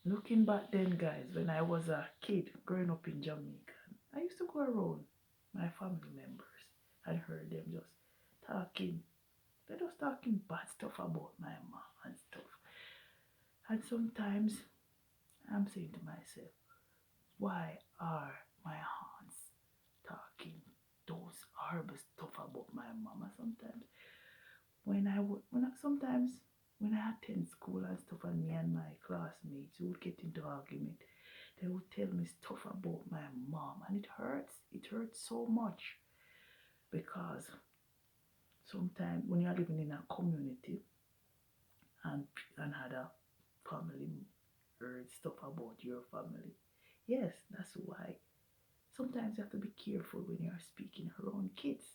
Looking back then, guys, when I was a kid growing up in Jamaica, I used to go around my family members and heard them just talking. They're just talking bad stuff about my mom and stuff. And sometimes I'm saying to myself, why are my aunts talking those horrible stuff about my mama? Sometimes sometimes when I attend school and stuff, and me and my classmates would get into argument, they would tell me stuff about my mom, and it hurts. It hurts so much because sometimes when you're living in a community and had a family heard stuff about your family, yes, that's why sometimes you have to be careful when you're speaking around kids.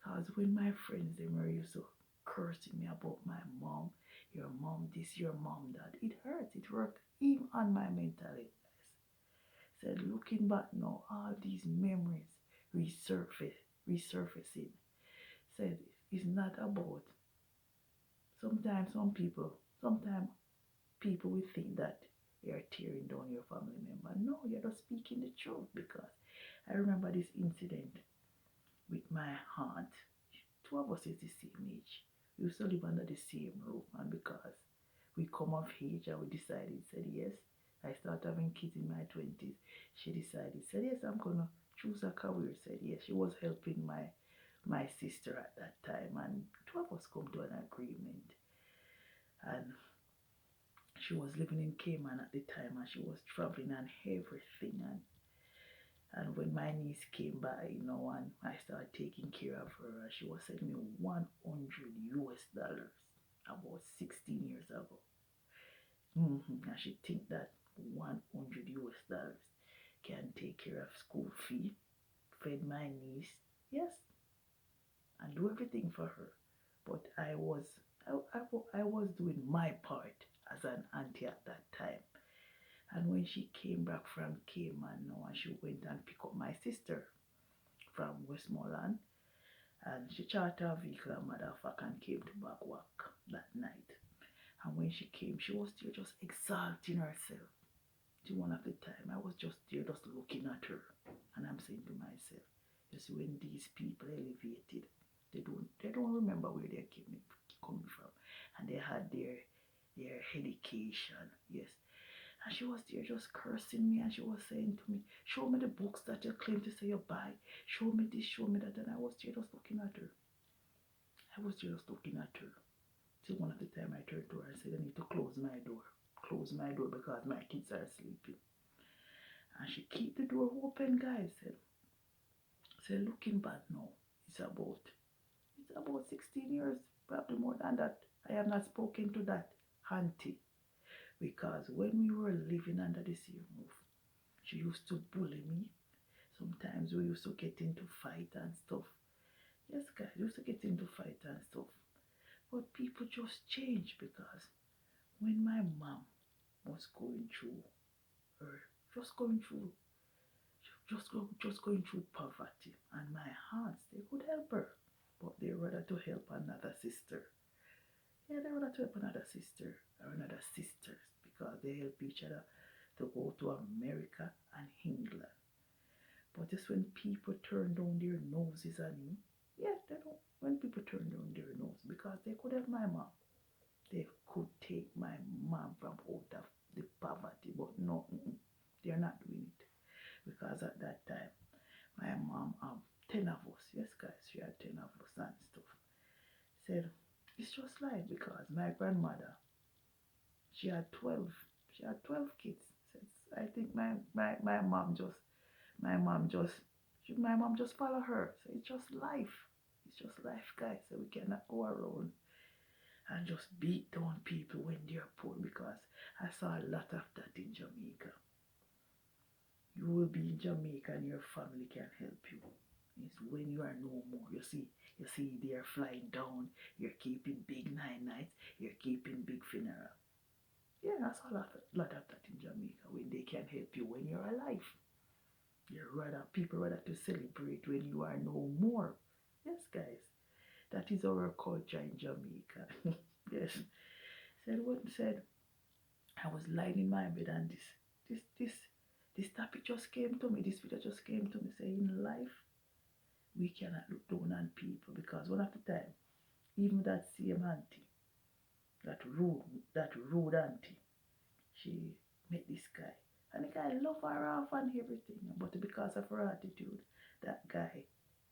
Because when my friends they were used to cursing me about my mom, your mom this, your mom that, it hurts. It worked even on my mentality. Said looking back now, all these memories resurfacing. Said it's not about sometimes people will think that you're tearing down your family member. No, you're just speaking the truth because I remember this incident with my aunt. Two of us is the same age. We used to live under the same roof, and because we come of age and we decided, said yes, I started having kids in my 20s. She decided, said yes, I'm gonna choose a career. Said yes, she was helping my sister at that time, and two of us come to an agreement. And she was living in Cayman at the time, and she was traveling and everything. And when my niece came by, and I started taking care of her, she was sending me 100 US dollars about 16 years ago. And she think that 100 US dollars can take care of school fee, fed my niece, yes, and do everything for her. But I was doing my part as an auntie at that time. And when she came back from Cayman now, and she went and picked up my sister from Westmoreland, and she chartered a vehicle and motherfucker and came to back work that night. And when she came, she was still just exalting herself. To one of the time, I was just there, just looking at her, and I'm saying to myself, you see, when these people elevated, they don't remember where they coming from, and they had their education, yes. And she was there just cursing me, and she was saying to me, show me the books that you claim to say you buy. Show me this, show me that. And I was there just looking at her. I was just looking at her. Till one of the time I turned to her and said, I need to close my door. Close my door because my kids are sleeping. And she keep the door open, guys. Said looking back now, it's about 16 years, probably more than that. I have not spoken to that auntie because when we were living under the same roof, she used to bully me. Sometimes we used to get into fight and stuff. Yes, guys, we used to get into fight and stuff. But people just change because when my mom was going through her, just going through, just going through poverty, and my aunts, they could help her, but they rather to help another sister. Yeah, they rather to help another sister or another sisters because they help each other to go to America and England. But just when people turn down their noses on me, yeah, they don't. When people turn down their nose because they could have my mom, they could take my mom from out of the poverty, but no, they're not doing it because at that time my mom 10 of us, yes guys, she had 10 of us and stuff. Said it's just like because my grandmother, she had 12, she had 12 kids. Says I think my mom just my mom just my mom just follow her. So it's just life. It's just life, guys. So we cannot go around and just beat down people when they're poor because I saw a lot of that in Jamaica. You will be in Jamaica and your family can help you. It's when you are no more. You see they're flying down, you're keeping big 9 nights, you're keeping big funeral. Yeah, I saw a lot of that in Jamaica when they can help you when you're alive. People rather to celebrate when you are no more. Yes, guys. That is our culture in Jamaica. Yes. Said what said I was lying in my bed and this, this, this topic just came to me. This video just came to me saying, in life, we cannot look down on people because one of the time, even that same auntie, that rude, that rude auntie, she met this guy. And the guy love her off and everything. But because of her attitude, that guy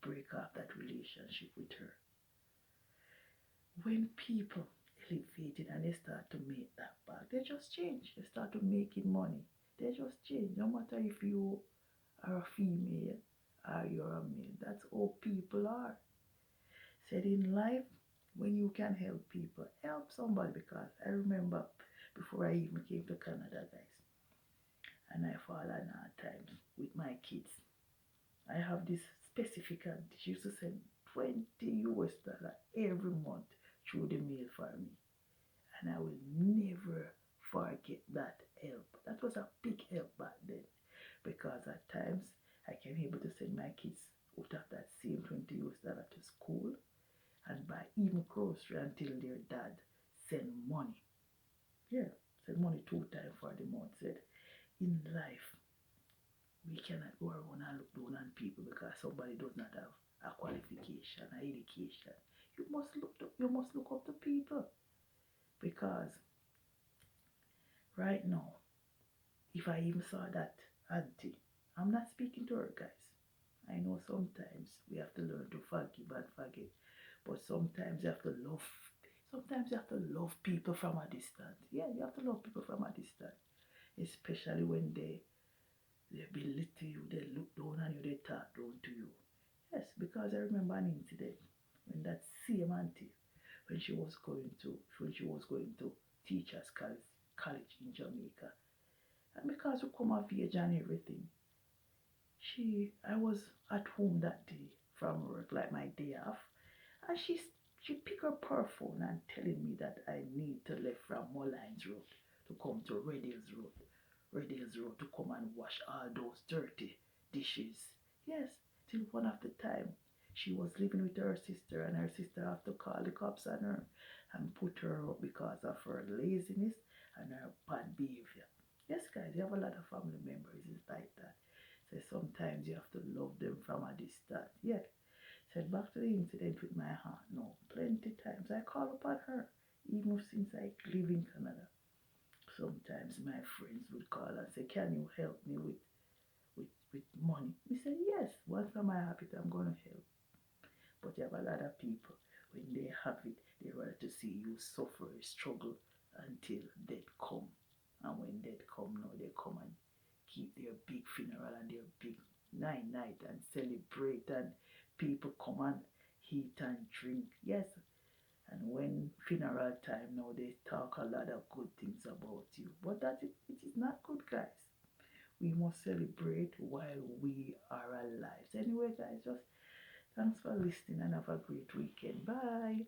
break off that relationship with her. When people elevated and they start to make that back, they just change. They start to making money. They just change. No matter if you are a female or you're a male. That's how people are. Said in life, when you can help people, help somebody. Because I remember before I even came to Canada, guys, and I fall on hard times with my kids. I have this specific auntie. She used to send 20 US dollar every month through the mail for me. And I will never forget that help. That was a big help back then. Because at times I can be able to send my kids out of that same 20 US dollar to school and buy even grocery until their dad send money. Yeah, send money 2 times for the month. Said in life we cannot go around and look down on people because somebody does not have a qualification, an education. You must look up to people because right now, if I even saw that auntie, I'm not speaking to her, guys. I know sometimes we have to learn to forgive and forget, but sometimes you have to love. Sometimes you have to love people from a distance. Yeah, you have to love people from a distance, especially when they belittle you, they look down on you, they talk down to you. Yes, because I remember an incident when that same auntie, when she was going to teachers college in Jamaica, and because we come of age and everything, I was at home that day from work, like my day off, and she picked up her phone and telling me that I need to leave from Mullines Road to come to Red Hills Road to come and wash all those dirty dishes. Yes, till one of the time she was living with her sister and her sister have to call the cops on her and put her up because of her laziness and her bad behavior. Yes, guys, you have a lot of family members. It's like that. So sometimes you have to love them from a distance. Yeah. Said back to the incident with my aunt. No, plenty times I call upon her, even since I live in Canada. Sometimes my friends would call and say, "Can you help me with money?" We said, "Yes, once I'm happy, I'm gonna help." But you have a lot of people when they have it, they rather to see you suffer, struggle until death come. And when death come now, they come and keep their big funeral and their big night and celebrate and people come and eat and drink. Yes. And when funeral time now they talk a lot of good things about you. But it is not good, guys. We must celebrate while we are alive. So anyway, guys, just thanks for listening and have a great weekend. Bye.